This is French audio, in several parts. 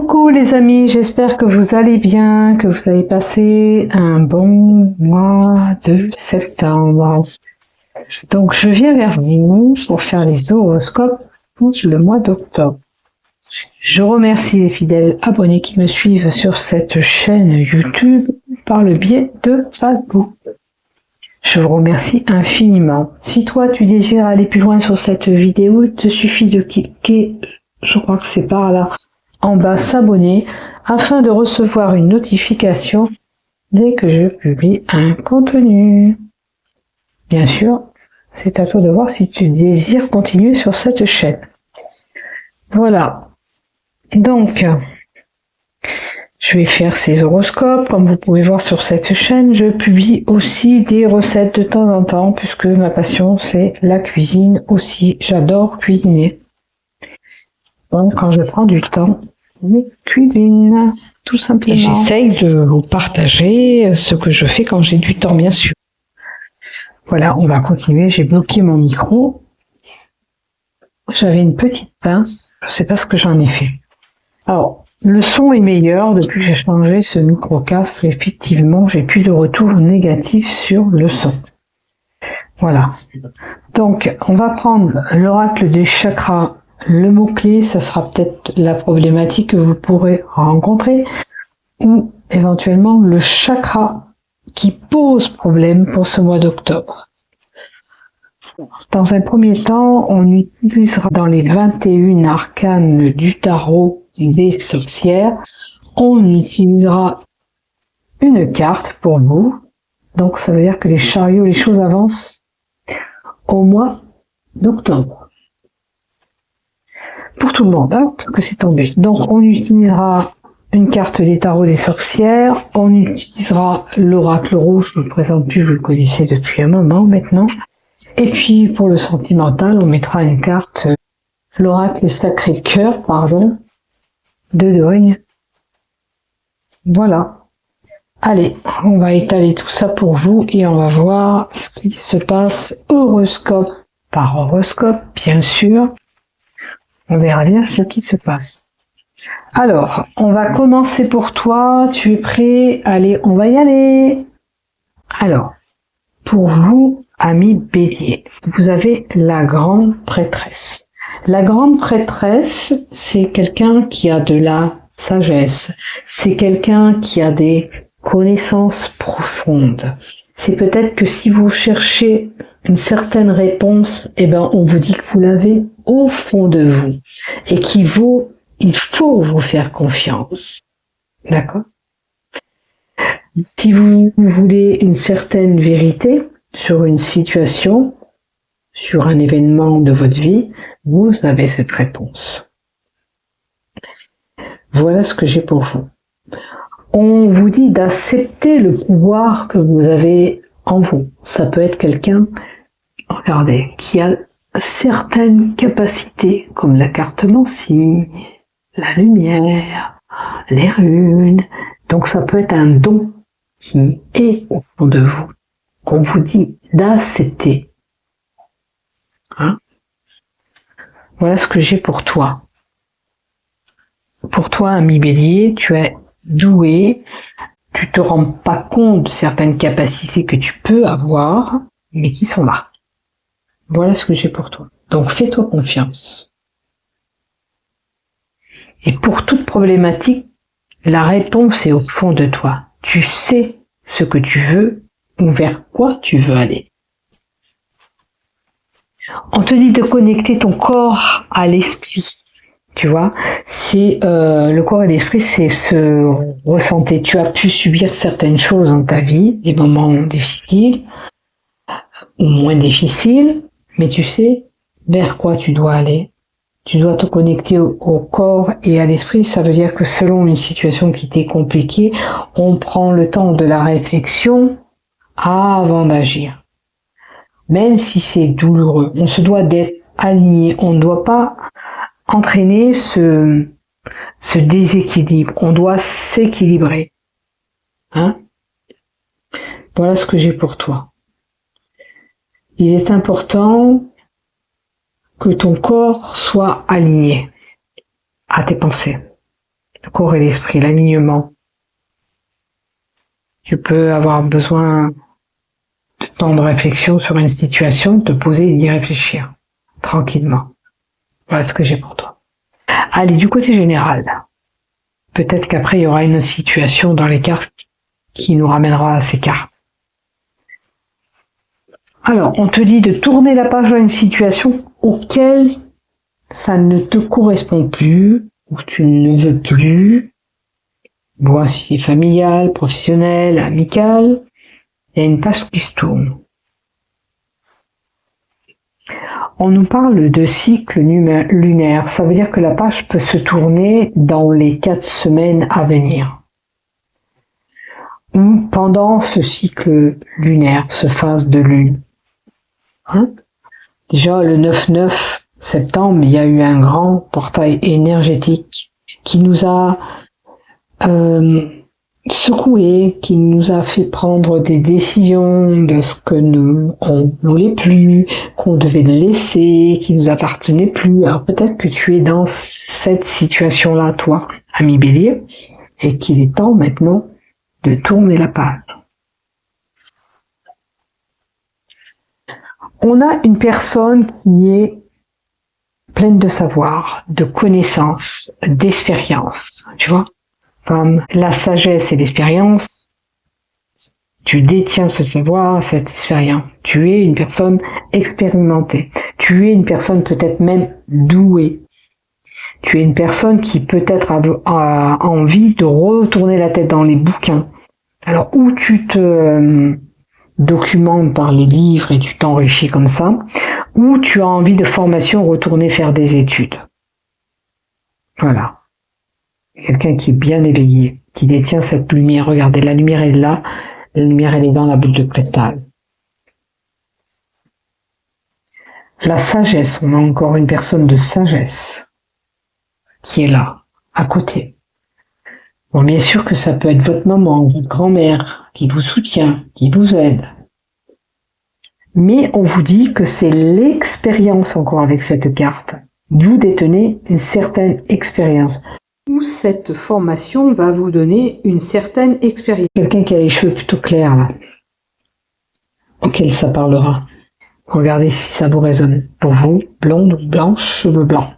Coucou les amis, j'espère que vous allez bien, que vous avez passé un bon mois de septembre. Donc je viens vers vous pour faire les horoscopes pour le mois d'octobre. Je remercie les fidèles abonnés qui me suivent sur cette chaîne YouTube par le biais de Facebook. Je vous remercie infiniment. Si toi tu désires aller plus loin sur cette vidéo, il te suffit de cliquer, je crois que c'est par là, en bas s'abonner afin de recevoir une notification dès que je publie un contenu. Bien sûr, c'est à toi de voir si tu désires continuer sur cette chaîne. Voilà. Donc, je vais faire ces horoscopes. Comme vous pouvez voir sur cette chaîne, je publie aussi des recettes de temps en temps puisque ma passion c'est la cuisine aussi. J'adore cuisiner. Donc, quand je prends du temps, je cuisine, tout simplement. Et j'essaye de vous partager ce que je fais quand j'ai du temps, bien sûr. Voilà, on va continuer. J'ai bloqué mon micro. J'avais une petite pince. Je ne sais pas ce que j'en ai fait. Alors, le son est meilleur depuis que j'ai changé ce micro-casque. Effectivement, j'ai plus de retour négatif sur le son. Voilà. Donc, on va prendre l'oracle des chakras. Le mot-clé, ça sera peut-être la problématique que vous pourrez rencontrer ou éventuellement le chakra qui pose problème pour ce mois d'octobre. Dans un premier temps, on utilisera dans les 21 arcanes du tarot des sorcières, on utilisera une carte pour vous. Donc ça veut dire que les chariots, les choses avancent au mois d'octobre. Pour tout le monde, hein, parce que c'est tombé. Donc on utilisera une carte des tarots des sorcières, on utilisera l'oracle rouge, je ne le présente plus, vous le connaissez depuis un moment maintenant. Et puis pour le sentimental, on mettra une carte, l'oracle Sacré-Cœur, pardon, de Dorine. Voilà. Allez, on va étaler tout ça pour vous et on va voir ce qui se passe horoscope par horoscope, bien sûr. On verra bien ce qui se passe. Alors, on va commencer pour toi. Tu es prêt? Allez, on va y aller. Alors, pour vous, amis Bélier, vous avez la grande prêtresse. La grande prêtresse, c'est quelqu'un qui a de la sagesse. C'est quelqu'un qui a des connaissances profondes. C'est peut-être que si vous cherchez une certaine réponse, eh ben, on vous dit que vous l'avez au fond de vous et il faut vous faire confiance. D'accord? Si vous voulez une certaine vérité sur une situation, sur un événement de votre vie, vous avez cette réponse. Voilà ce que j'ai pour vous. On vous dit d'accepter le pouvoir que vous avez en vous. Ça peut être quelqu'un, regardez, qui a certaines capacités, comme la cartomancie, la lumière, les runes. Donc ça peut être un don qui est au fond de vous, qu'on vous dit d'accepter. Hein? Voilà ce que j'ai pour toi. Pour toi, ami Bélier, tu es doué, tu te rends pas compte de certaines capacités que tu peux avoir, mais qui sont là. Voilà ce que j'ai pour toi. Donc fais-toi confiance. Et pour toute problématique, la réponse est au fond de toi. Tu sais ce que tu veux ou vers quoi tu veux aller. On te dit de connecter ton corps à l'esprit. Tu vois, c'est le corps et l'esprit, c'est se ressentir. Tu as pu subir certaines choses dans ta vie, des moments difficiles ou moins difficiles, mais tu sais vers quoi tu dois aller. Tu dois te connecter au corps et à l'esprit. Ça veut dire que selon une situation qui t'est compliquée, on prend le temps de la réflexion avant d'agir. Même si c'est douloureux, on se doit d'être aligné. On ne doit pas entraîner ce déséquilibre. On doit s'équilibrer. Hein? Voilà ce que j'ai pour toi. Il est important que ton corps soit aligné à tes pensées. le corps et l'esprit, l'alignement. Tu peux avoir besoin de temps de réflexion sur une situation, de te poser et d'y réfléchir tranquillement. Voilà ce que j'ai pour toi. Allez, du côté général. Peut-être qu'après, il y aura une situation dans les cartes qui nous ramènera à ces cartes. Alors, on te dit de tourner la page à une situation auquel ça ne te correspond plus, ou tu ne veux plus. Voir si c'est familial, professionnel, amical. Il y a une page qui se tourne. On nous parle de cycle lunaire. Ça veut dire que la page peut se tourner dans les 4 semaines à venir. Ou pendant ce cycle lunaire, ce phase de lune. Déjà, le 9-9 septembre, il y a eu un grand portail énergétique qui nous a secoué, qui nous a fait prendre des décisions de ce que nous on voulait plus, qu'on devait laisser, qui nous appartenait plus. Alors peut-être que tu es dans cette situation-là, toi, ami Bélier, et qu'il est temps maintenant de tourner la page. On a une personne qui est pleine de savoir, de connaissances, d'expérience, tu vois. Comme la sagesse et l'expérience, tu détiens ce savoir, cette expérience. Tu es une personne expérimentée. Tu es une personne peut-être même douée. Tu es une personne qui peut-être a envie de retourner la tête dans les bouquins. Alors, où tu te documentes par les livres et tu t'enrichis comme ça, ou tu as envie de formation, retourner faire des études. Voilà. Quelqu'un qui est bien éveillé, qui détient cette lumière. Regardez, la lumière est là, la lumière elle est dans la bulle de cristal. La sagesse, on a encore une personne de sagesse qui est là, à côté. Bon, bien sûr que ça peut être votre maman, votre grand-mère, qui vous soutient, qui vous aide. Mais on vous dit que c'est l'expérience encore avec cette carte. Vous détenez une certaine expérience. Ou cette formation va vous donner une certaine expérience. Quelqu'un qui a les cheveux plutôt clairs, là, auquel ça parlera. Regardez si ça vous résonne. Pour vous, blonde ou blanche, cheveux blancs.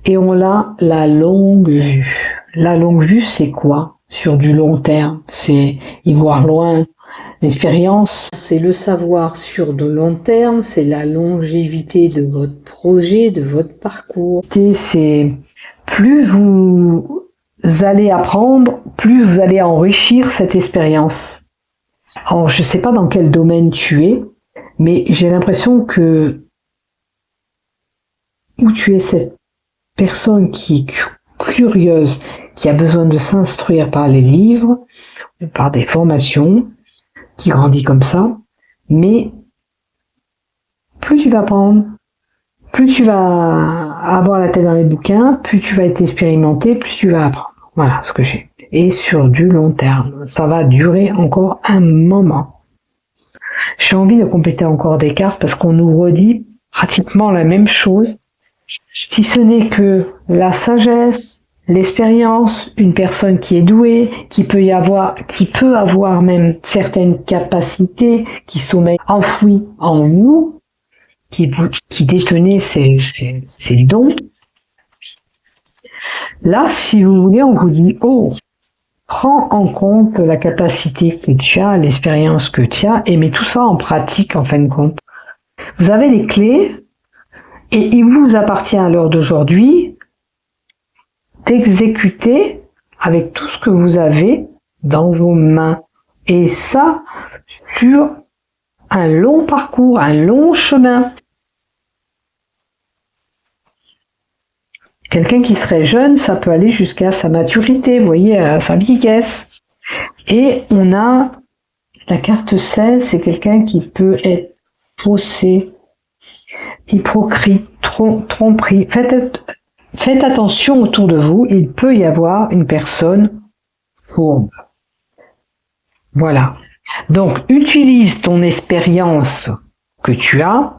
Et on a la longue vue. La longue vue, c'est quoi? Sur du long terme, c'est y voir loin. L'expérience, c'est le savoir sur de long terme, c'est la longévité de votre projet, de votre parcours. C'est plus vous allez apprendre, plus vous allez enrichir cette expérience. Alors, je ne sais pas dans quel domaine tu es, mais j'ai l'impression que où tu es cette personne qui est curieuse, qui a besoin de s'instruire par les livres, par des formations, qui grandit comme ça, mais plus tu vas apprendre, plus tu vas avoir la tête dans les bouquins, plus tu vas être expérimenté, plus tu vas apprendre. Voilà ce que j'ai. Et sur du long terme, ça va durer encore un moment. J'ai envie de compléter encore des cartes parce qu'on nous redit pratiquement la même chose, si ce n'est que la sagesse, l'expérience, une personne qui est douée, qui peut avoir même certaines capacités qui sommeillent enfouies en vous, qui détenez ces dons. Là, si vous voulez, on vous dit, oh, prends en compte la capacité que tu as, l'expérience que tu as, et mets tout ça en pratique, en fin de compte. Vous avez les clés, et il vous appartient à l'heure d'aujourd'hui d'exécuter avec tout ce que vous avez dans vos mains. Et ça, sur un long parcours, un long chemin. Quelqu'un qui serait jeune, ça peut aller jusqu'à sa maturité, vous voyez, à sa vieillesse. Et on a la carte 16, c'est quelqu'un qui peut être faussé, hypocrite, tromperie. Faites attention autour de vous, il peut y avoir une personne fourbe. Voilà. Donc, utilise ton expérience que tu as,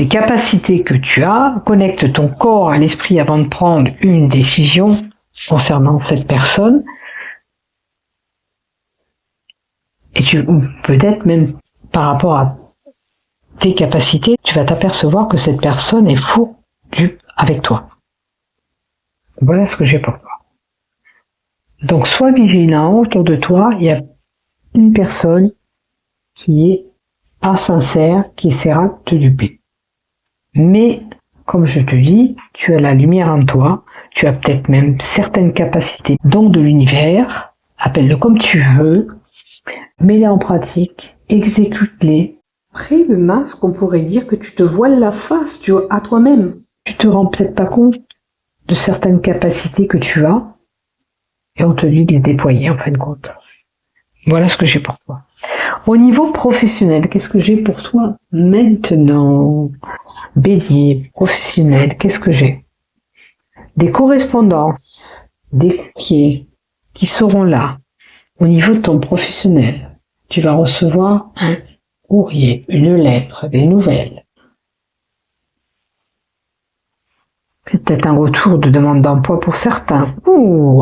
des capacités que tu as, connecte ton corps à l'esprit avant de prendre une décision concernant cette personne. Et peut-être même par rapport à tes capacités, tu vas t'apercevoir que cette personne est fondue avec toi. Voilà ce que j'ai pour toi. Donc, sois vigilant, autour de toi, il y a une personne qui est pas sincère, qui essaiera de te duper. Mais, comme je te dis, tu as la lumière en toi, tu as peut-être même certaines capacités, dons de l'univers, appelle-le comme tu veux, mets-les en pratique, exécute-les. Après le masque, on pourrait dire que tu te voiles la face à toi-même. Tu te rends peut-être pas compte de certaines capacités que tu as, et on te dit de les déployer en fin de compte. Voilà ce que j'ai pour toi. Au niveau professionnel, qu'est-ce que j'ai pour toi maintenant? Bélier, professionnel, qu'est-ce que j'ai? Des correspondances, des courriers qui seront là. Au niveau de ton professionnel, tu vas recevoir un courrier, une lettre, des nouvelles. Peut-être un retour de demande d'emploi pour certains.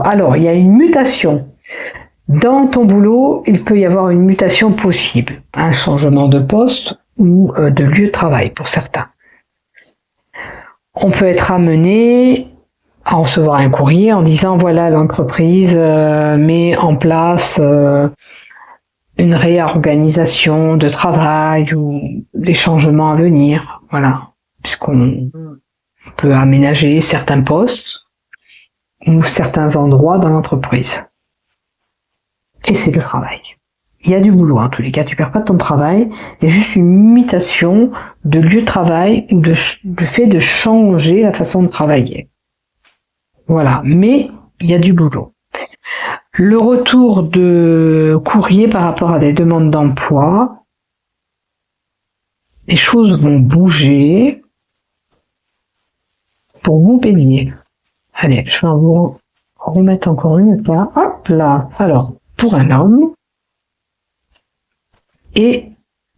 Alors, il y a une mutation. Dans ton boulot, il peut y avoir une mutation possible, un changement de poste ou de lieu de travail pour certains. On peut être amené à recevoir un courrier en disant voilà, l'entreprise met en place une réorganisation de travail ou des changements à venir, voilà, puisqu'on peut aménager certains postes ou certains endroits dans l'entreprise. Et c'est le travail. Il y a du boulot, en tous les cas, tu perds pas ton travail, il y a juste une mutation de lieu de travail ou du fait de changer la façon de travailler. Voilà, mais il y a du boulot. Le retour de courrier par rapport à des demandes d'emploi, les choses vont bouger pour vous payer. Allez, je vais vous remettre encore une fois. Hop là. Alors, pour un homme et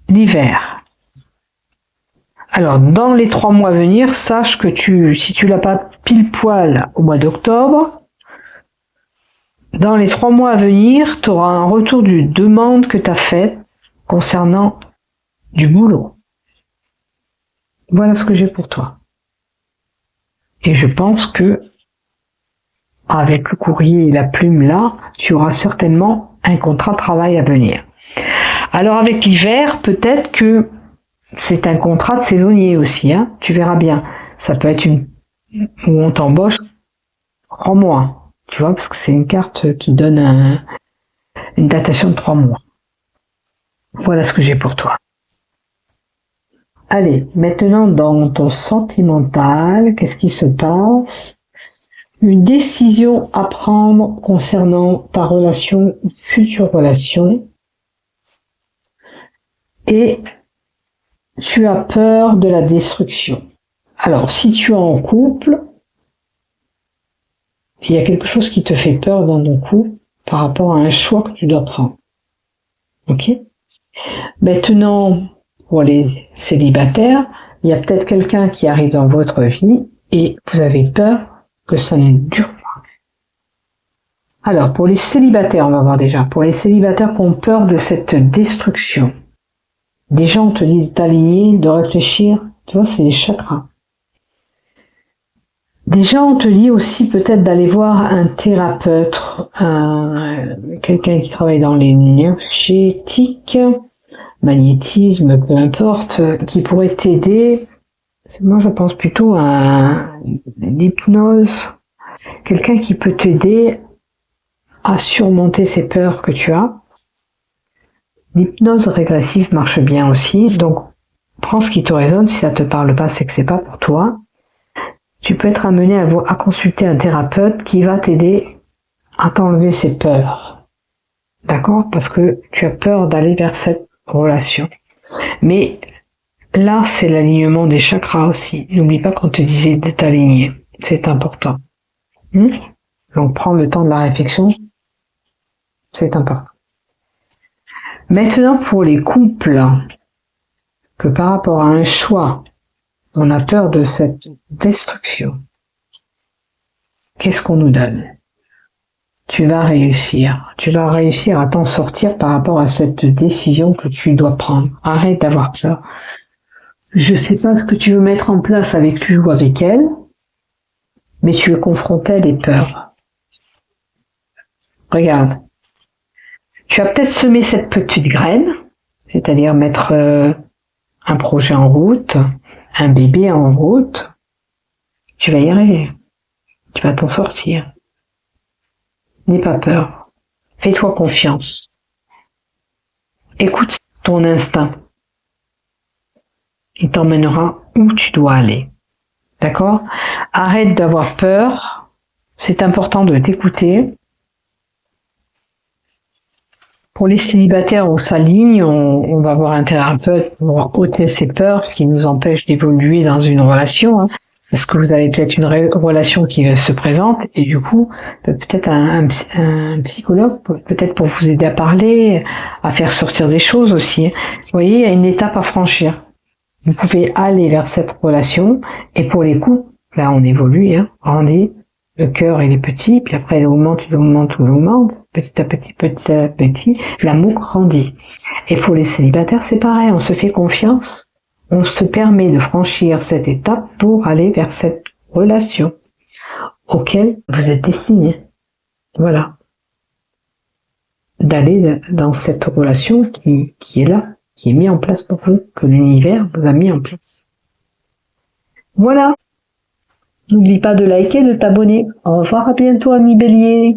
l'hiver. Alors, dans les 3 mois à venir, sache que si tu l'as pas pile poil au mois d'octobre, dans les 3 mois à venir, tu auras un retour d'une demande que tu as faite concernant du boulot. Voilà ce que j'ai pour toi. Et je pense que avec le courrier et la plume là, tu auras certainement un contrat de travail à venir. Alors avec l'hiver, peut-être que c'est un contrat de saisonnier aussi, hein, tu verras bien. Ça peut être où on t'embauche 3 mois, tu vois, parce que c'est une carte qui donne une datation de 3 mois. Voilà ce que j'ai pour toi. Allez, maintenant dans ton sentimental, qu'est-ce qui se passe? Une décision à prendre concernant ta relation, future relation. Et tu as peur de la destruction. Alors, si tu es en couple, il y a quelque chose qui te fait peur dans ton couple par rapport à un choix que tu dois prendre. Ok? Maintenant, pour les célibataires, il y a peut-être quelqu'un qui arrive dans votre vie et vous avez peur que ça ne dure pas. Alors, pour les célibataires, on va voir déjà. Pour les célibataires qui ont peur de cette destruction, déjà, on te dit de t'aligner, de réfléchir. Tu vois, c'est les chakras. Déjà, on te dit aussi peut-être d'aller voir un thérapeute, quelqu'un qui travaille dans l'énergétique, magnétisme, peu importe, qui pourrait t'aider. Moi, je pense plutôt à l'hypnose. Quelqu'un qui peut t'aider à surmonter ces peurs que tu as. L'hypnose régressive marche bien aussi, donc prends ce qui te résonne. Si ça te parle pas, c'est que c'est pas pour toi. Tu peux être amené à consulter un thérapeute qui va t'aider à t'enlever ces peurs. D'accord? Parce que tu as peur d'aller vers cette relation. Mais là, c'est l'alignement des chakras aussi. N'oublie pas qu'on te disait de t'aligner. C'est important. Donc, prends le temps de la réflexion. C'est important. Maintenant, pour les couples, que par rapport à un choix On a peur de cette destruction. Qu'est-ce qu'on nous donne? Tu vas réussir. Tu vas réussir à t'en sortir par rapport à cette décision que tu dois prendre. Arrête d'avoir peur. Je sais pas ce que tu veux mettre en place avec lui ou avec elle, mais tu es confronté à des peurs. Regarde. Tu as peut-être semé cette petite graine, c'est-à-dire mettre un projet en route, un bébé en route. Tu vas y arriver. Tu vas t'en sortir. N'aie pas peur. Fais-toi confiance. Écoute ton instinct. Il t'emmènera où tu dois aller. D'accord? Arrête d'avoir peur. C'est important de t'écouter. Pour les célibataires, on s'aligne, on va voir un thérapeute pour ôter ces peurs qui nous empêchent d'évoluer dans une relation. Hein. Parce que vous avez peut-être une relation qui se présente et du coup, peut-être un psychologue, peut-être pour vous aider à parler, à faire sortir des choses aussi. Vous voyez, il y a une étape à franchir. Vous pouvez aller vers cette relation et pour les couples, là on évolue, hein, grandit, le cœur il est petit, puis après il augmente, petit à petit, l'amour grandit. Et pour les célibataires, c'est pareil, on se fait confiance. On se permet de franchir cette étape pour aller vers cette relation auquel vous êtes destiné. Voilà. D'aller dans cette relation qui est là, qui est mise en place pour vous, que l'univers vous a mis en place. Voilà. N'oublie pas de liker, de t'abonner. Au revoir, à bientôt, amis béliers.